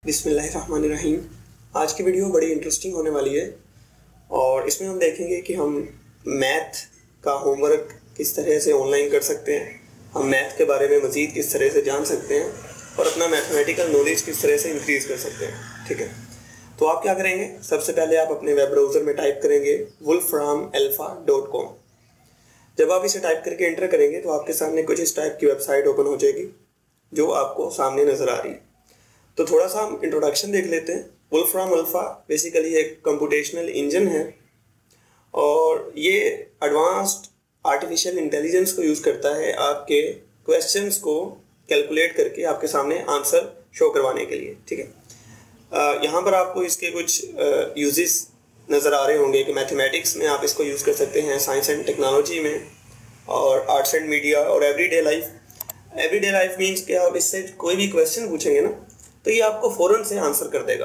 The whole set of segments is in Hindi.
बिस्मिल्लाहिर्रहमानिर्रहीम। आज की वीडियो बड़ी इंटरेस्टिंग होने वाली है और इसमें हम देखेंगे कि हम मैथ का होमवर्क किस तरह से ऑनलाइन कर सकते हैं, हम मैथ के बारे में मज़ीद किस तरह से जान सकते हैं और अपना मैथमेटिकल नॉलेज किस तरह से इंक्रीज़ कर सकते हैं। ठीक है, तो आप क्या करेंगे, सबसे पहले आप अपने वेब ब्राउज़र में टाइप करेंगे wolframalpha.com। जब आप इसे टाइप करके एंटर करेंगे तो आपके सामने कुछ इस टाइप की वेबसाइट ओपन हो जाएगी जो आपको सामने नज़र आ रही है। तो थोड़ा सा हम इंट्रोडक्शन देख लेते हैं। वुल्फ्राम अल्फा बेसिकली एक कंप्यूटेशनल इंजन है और ये एडवांस्ड आर्टिफिशियल इंटेलिजेंस को यूज़ करता है आपके क्वेश्चंस को कैलकुलेट करके आपके सामने आंसर शो करवाने के लिए। ठीक है, यहाँ पर आपको इसके कुछ यूजेस नज़र आ रहे होंगे कि मैथमेटिक्स में आप इसको यूज़ कर सकते हैं, साइंस एंड टेक्नोलॉजी में, और आर्ट्स एंड मीडिया और everyday life. Everyday life means कि आप इससे कोई भी क्वेश्चन पूछेंगे ना तो ये आपको फ़ौरन से आंसर कर देगा।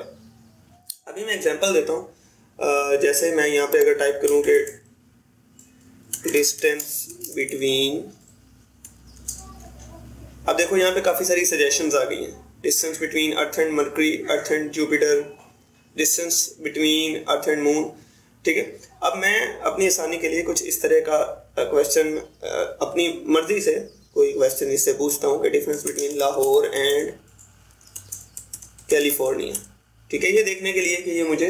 अभी मैं एग्जांपल देता हूँ। जैसे मैं यहाँ पे अगर टाइप करूँ कि डिस्टेंस बिटवीन, अब देखो यहाँ पे काफ़ी सारी सजेशंस आ गई हैं। Distance between earth and mercury, earth and Jupiter, distance between earth and moon. ठीक है, अब मैं अपनी आसानी के लिए कुछ इस तरह का क्वेश्चन अपनी मर्जी से कोई क्वेश्चन इससे पूछता हूँ कि difference between Lahore and California. ठीक है, ये देखने के लिए कि ये मुझे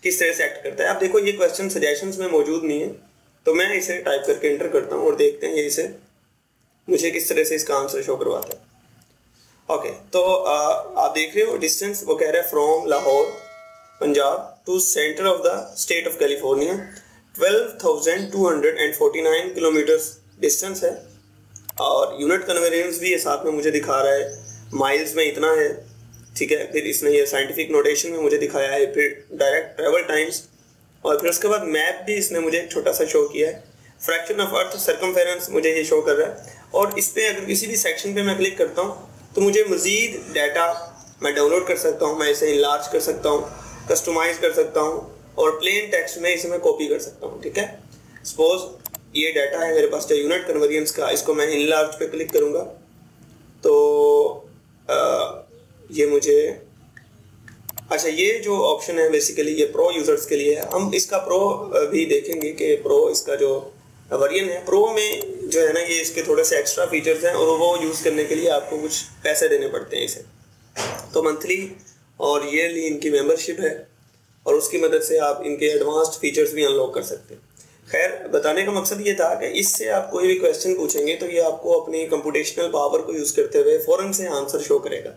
किस तरह से एक्ट करता है। अब देखो ये क्वेश्चन सजेशंस में मौजूद नहीं है, तो मैं इसे टाइप करके एंटर करता हूँ और देखते हैं ये इसे मुझे किस तरह से इसका आंसर शो करवाता है। ओके, तो आप देख रहे हो डिस्टेंस वो कह रहा है from Lahore Punjab to centre of the state of California 12,249 kilometres distance है और यूनिट कन्वेरियंस भी ये साथ में मुझे दिखा रहा है, माइल्स में इतना है। ठीक है, फिर इसने ये साइंटिफिक नोटेशन में मुझे दिखाया है, फिर डायरेक्ट ट्रेवल टाइम्स, और फिर उसके बाद मैप भी इसने मुझे एक छोटा सा शो किया है। फ्रैक्शन ऑफ अर्थ सर्कमफेरेंस मुझे ये शो कर रहा है और इस पर अगर किसी भी सेक्शन पे मैं क्लिक करता हूँ तो मुझे मज़ीद डाटा मैं डाउनलोड कर सकता हूँ, मैं इसे इनलार्ज कर सकता हूँ, कस्टमाइज़ कर सकता हूँ और प्लेन टेक्स्ट में इसे मैं कॉपी कर सकता हूँ। ठीक है, सपोज ये डाटा है मेरे पास जो यूनिट कन्वर्जेंस का, इसको मैं इनलार्ज पे क्लिक करूँगा तो ये मुझे, अच्छा ये जो ऑप्शन है बेसिकली ये प्रो यूजर्स के लिए है। हम इसका प्रो भी देखेंगे कि प्रो इसका जो वर्जन है, प्रो में जो है ना ये इसके थोड़े से एक्स्ट्रा फीचर्स हैं और वो यूज़ करने के लिए आपको कुछ पैसे देने पड़ते हैं इसे। तो मंथली और ईयरली इनकी मेंबरशिप है और उसकी मदद से आप इनके एडवांस्ड फीचर्स भी अनलॉक कर सकते हैं। खैर, बताने का मकसद ये था कि इससे आप कोई भी क्वेश्चन पूछेंगे तो ये आपको अपनी कंप्यूटेशनल पावर को यूज़ करते हुए फ़ौरन से आंसर शो करेगा।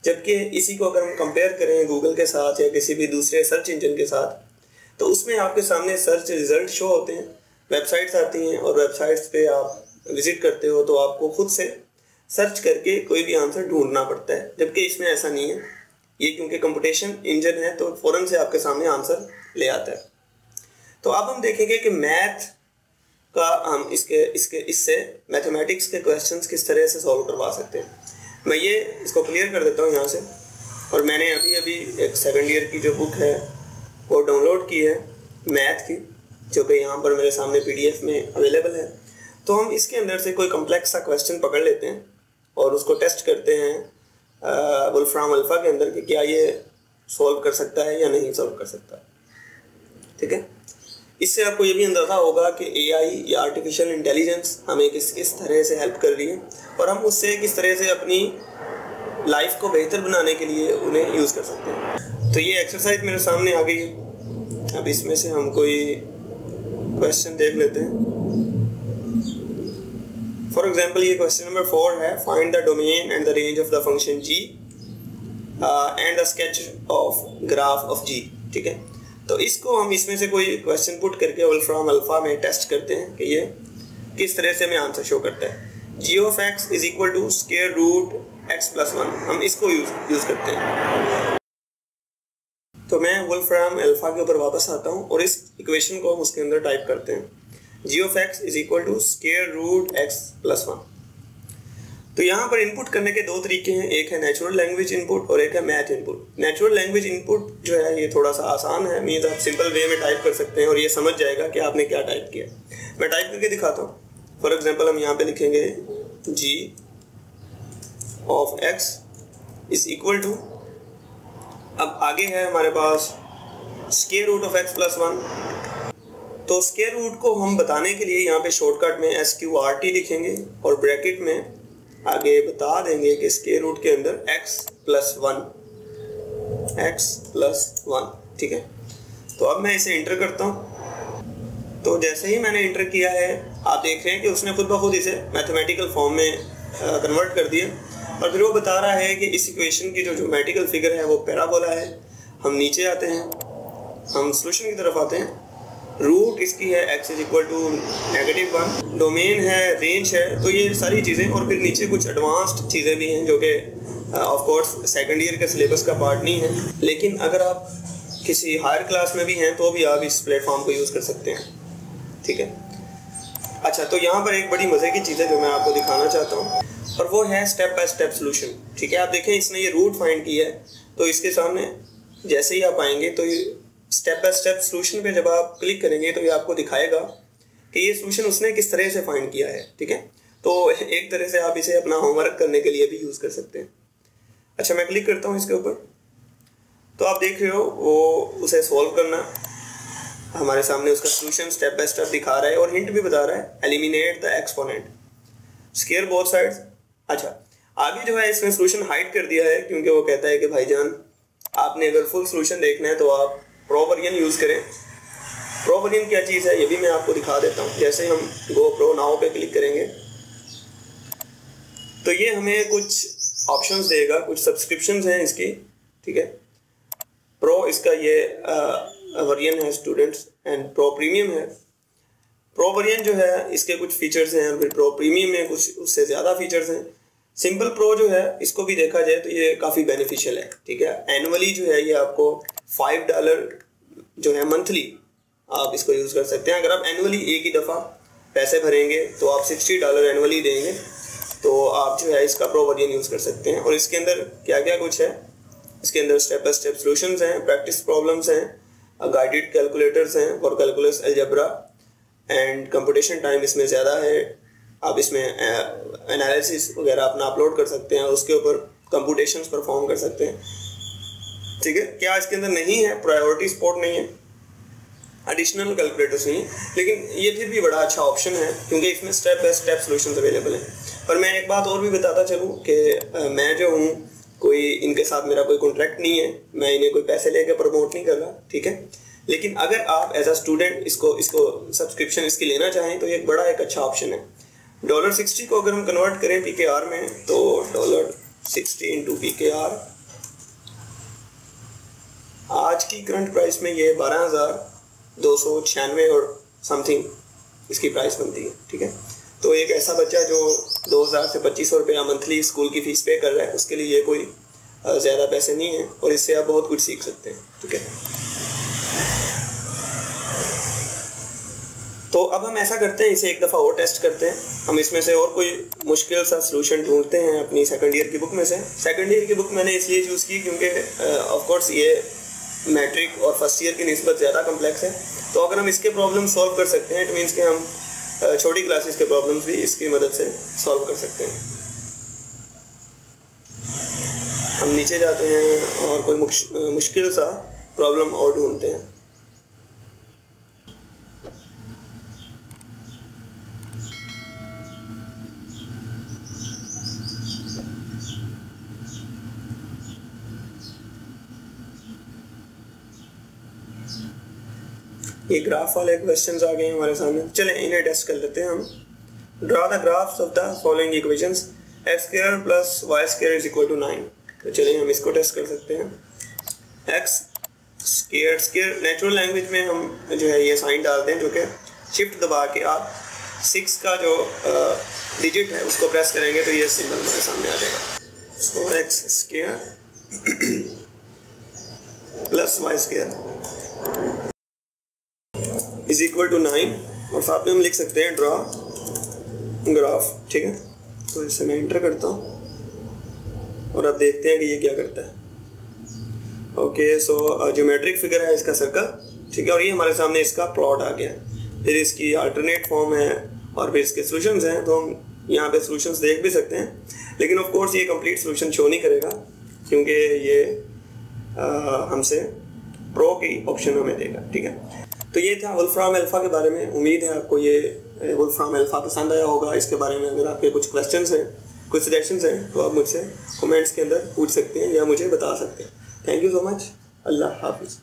जबकि इसी को अगर हम कंपेयर करें गूगल के साथ या किसी भी दूसरे सर्च इंजन के साथ, तो उसमें आपके सामने सर्च रिजल्ट शो होते हैं, वेबसाइट्स आती हैं और वेबसाइट्स पे आप विजिट करते हो तो आपको खुद से सर्च करके कोई भी आंसर ढूंढना पड़ता है। जबकि इसमें ऐसा नहीं है, ये क्योंकि कंप्यूटेशन इंजन है तो फ़ौरन से आपके सामने आंसर ले आता है। तो अब हम देखेंगे कि मैथ का हम इससे मैथमेटिक्स के क्वेश्चंस किस तरह से सॉल्व करवा सकते हैं। मैं ये इसको क्लियर कर देता हूँ यहाँ से, और मैंने अभी एक सेकंड ईयर की जो बुक है वो डाउनलोड की है मैथ की, जो कि यहाँ पर मेरे सामने PDF में अवेलेबल है। तो हम इसके अंदर से कोई कम्प्लेक्स सा क्वेश्चन पकड़ लेते हैं और उसको टेस्ट करते हैं वुल्फ्राम अल्फा के अंदर कि क्या ये सॉल्व कर सकता है या नहीं सॉल्व कर सकता। ठीक है, इससे आपको ये भी अंदाज़ा होगा कि AI या आर्टिफिशियल इंटेलिजेंस हमें किस तरह से हेल्प कर रही है और हम उससे किस तरह से अपनी लाइफ को बेहतर बनाने के लिए उन्हें यूज़ कर सकते हैं। तो ये एक्सरसाइज मेरे सामने आ गई है। अब इसमें से हम कोई क्वेश्चन देख लेते हैं। फॉर एग्जाम्पल ये क्वेश्चन नंबर 4 है, find the domain and the range of the function g and the sketch of graph of g। ठीक है, तो इसको हम इसमें से कोई क्वेश्चन पुट करके वुल्फ्राम अल्फा में टेस्ट करते हैं कि ये किस तरह से हमें आंसर शो करता है। g of x is equal to square root x plus 1, हम इसको यूज़ करते हैं। तो मैं वुल्फ्राम अल्फा के ऊपर वापस आता हूँ और इस इक्वेशन को हम उसके अंदर टाइप करते हैं, g of x is equal to square root x plus 1। तो यहाँ पर इनपुट करने के दो तरीके हैं, एक है नेचुरल लैंग्वेज इनपुट और एक है math input. Natural language input जो है ये थोड़ा सा आसान है, मीन्स आप सिंपल वे में टाइप कर सकते हैं और ये समझ जाएगा कि आपने क्या टाइप किया। मैं टाइप करके दिखाता हूँ। फॉर एग्जांपल हम यहाँ पे लिखेंगे g of x is equal to आगे है हमारे पास square root of x plus 1। तो स्क्वायर रूट को हम बताने के लिए यहाँ पे शॉर्टकट में SQRT लिखेंगे और ब्रैकेट में आगे बता देंगे कि स्क्वायर रूट के अंदर x प्लस 1, ठीक है। तो अब मैं इसे इंटर करता हूँ। तो जैसे ही मैंने इंटर किया है आप देख रहे हैं कि उसने खुद ब खुद इसे मैथमेटिकल फॉर्म में कन्वर्ट कर दिया और फिर वो बता रहा है कि इस इक्वेशन की जो ज्योमेट्रिकल फिगर है वो पैराबोला है। हम नीचे आते हैं, हम सॉल्यूशन की तरफ आते हैं। रूट इसकी है x is equal to -1, domain है, रेंज है, तो ये सारी चीज़ें और फिर नीचे कुछ एडवांस्ड चीज़ें भी हैं जो कि ऑफ कोर्स सेकेंड ईयर के सिलेबस का पार्ट नहीं है, लेकिन अगर आप किसी हायर क्लास में भी हैं तो भी आप इस प्लेटफॉर्म को यूज़ कर सकते हैं, ठीक है। अच्छा, तो यहाँ पर एक बड़ी मज़े की चीज़ है जो मैं आपको दिखाना चाहता हूँ और वो है स्टेप बाय स्टेप सोल्यूशन, ठीक है। आप देखें इसने ये रूट फाइंड किया है तो इसके सामने जैसे ही आप आएंगे तो ये स्टेप बाय स्टेप सोल्यूशन पे जब आप क्लिक करेंगे तो ये आपको दिखाएगा कि ये सोल्यूशन उसने किस तरह से फाइंड किया है, ठीक है। तो एक तरह से आप इसे अपना होमवर्क करने के लिए भी यूज़ कर सकते हैं। अच्छा, मैं क्लिक करता हूँ इसके ऊपर, तो आप देख रहे हो वो उसे सॉल्व करना हमारे सामने उसका सोल्यूशन स्टेप बाय स्टेप दिखा रहा है और हिंट भी बता रहा है, eliminate the exponent, square both sides. अच्छा, आगे जो है इसने सोल्यूशन हाइड कर दिया है क्योंकि वो कहता है कि भाईजान आपने अगर फुल सोल्यूशन देखना है तो आप प्रोवर्जन यूज़ करें। प्रोवर्जन क्या चीज़ है ये भी मैं आपको दिखा देता हूँ। जैसे हम गो प्रो नाउ पे क्लिक करेंगे तो ये हमें कुछ ऑप्शंस देगा, कुछ सब्सक्रिप्शंस हैं इसकी, ठीक है। प्रो इसका ये वर्जन है स्टूडेंट्स एंड प्रो प्रीमियम है। प्रो वर्जन जो है इसके कुछ फीचर्स हैं, फिर प्रो प्रीमियम में कुछ उससे ज़्यादा फीचर्स हैं। सिंपल प्रो जो है इसको भी देखा जाए तो ये काफ़ी बेनिफिशियल है, ठीक है। एनुअली जो है ये आपको $5 जो है मंथली आप इसको यूज़ कर सकते हैं। अगर आप एनुअली एक ही दफ़ा पैसे भरेंगे तो आप $60 एनुअली देंगे तो आप जो है इसका प्रो वर्जन यूज़ कर सकते हैं। और इसके अंदर क्या क्या कुछ है, इसके अंदर स्टेप बाय स्टेप सॉल्यूशंस हैं, प्रैक्टिस प्रॉब्लम्स हैं, गाइडेड कैलकुलेटर्स हैं for calculus algebra and computation time इसमें ज़्यादा है। आप इसमें एनालिसिस वगैरह अपना अपलोड कर सकते हैं, उसके ऊपर कंप्यूटेशंस परफॉर्म कर सकते हैं, ठीक है। क्या इसके अंदर नहीं है, प्रायोरिटी सपोर्ट नहीं है, एडिशनल कैलकुलेटर्स नहीं है, लेकिन ये फिर भी बड़ा अच्छा ऑप्शन है क्योंकि इसमें step by step solutions available हैं। और मैं एक बात और भी बताता चलूँ कि मैं जो हूँ कोई इनके साथ मेरा कोई कॉन्ट्रैक्ट नहीं है, मैं इन्हें कोई पैसे लेके प्रमोट नहीं कर रहा, ठीक है। लेकिन अगर आप एज अ स्टूडेंट इसको सब्सक्रिप्शन इसकी लेना चाहें तो ये एक अच्छा ऑप्शन है। $60 को अगर हम कन्वर्ट करें PKR में तो $60 इंटू PKR आज की करंट प्राइस में ये 12,296 और समथिंग इसकी प्राइस बनती है, ठीक है। तो एक ऐसा बच्चा जो 2,000 से 2,500 रुपया मंथली स्कूल की फीस पे कर रहा है उसके लिए ये कोई ज़्यादा पैसे नहीं है और इससे आप बहुत कुछ सीख सकते हैं, ठीक है। तो अब हम ऐसा करते हैं, इसे एक दफ़ा और टेस्ट करते हैं। हम इसमें से और कोई मुश्किल सा सलूशन ढूंढते हैं अपनी सेकंड ईयर की बुक में से। सेकंड ईयर की बुक मैंने इसलिए चूज़ की क्योंकि ऑफ कोर्स ये मैट्रिक और फर्स्ट ईयर की निस्बत ज़्यादा कम्प्लेक्स है। तो अगर हम इसके प्रॉब्लम सॉल्व कर सकते हैं इट मीन्स कि हम छोटी क्लासेस के प्रॉब्लम्स भी इसकी मदद से सॉल्व कर सकते हैं। हम नीचे जाते हैं और कोई मुश्किल सा प्रॉब्लम और ढूंढते हैं। ये ग्राफ वाले क्वेश्चंस आ गए हैं हमारे सामने, चलें इन्हें टेस्ट कर लेते हैं हम। Draw the graphs of the following equations x² plus y² is equal to 9। तो चलिए हम इसको टेस्ट कर सकते हैं। x² नेचुरल लैंग्वेज में हम जो है ये साइन डालते हैं जो कि शिफ्ट दबा के आप 6 का जो डिजिट है उसको प्रेस करेंगे तो ये सिंबल हमारे सामने आ जाएगा। So x² plus y² is equal to 9 और साथ में हम लिख सकते हैं ड्रा ग्राफ, ठीक है। तो इसे मैं एंटर करता हूँ और अब देखते हैं कि ये क्या करता है। ओके, सो ज्योमेट्रिक फिगर है इसका सर्कल, ठीक है। और ये हमारे सामने इसका प्लॉट आ गया, फिर इसकी अल्टरनेट फॉर्म है और फिर इसके सॉल्यूशंस हैं। तो हम यहाँ पे सॉल्यूशंस देख भी सकते हैं, लेकिन ऑफ कोर्स ये कंप्लीट सॉल्यूशन शो नहीं करेगा क्योंकि ये हमसे प्रो की ऑप्शन हमें देगा। ठीक है, तो ये था वोल्फ्राम अल्फा के बारे में। उम्मीद है आपको ये वोल्फ्राम अल्फा पसंद आया होगा। इसके बारे में अगर आपके कुछ क्वेश्चंस हैं, कुछ सजेशंस हैं, तो आप मुझसे कमेंट्स के अंदर पूछ सकते हैं या मुझे बता सकते हैं। Thank you so much. अल्लाह हाफिज़।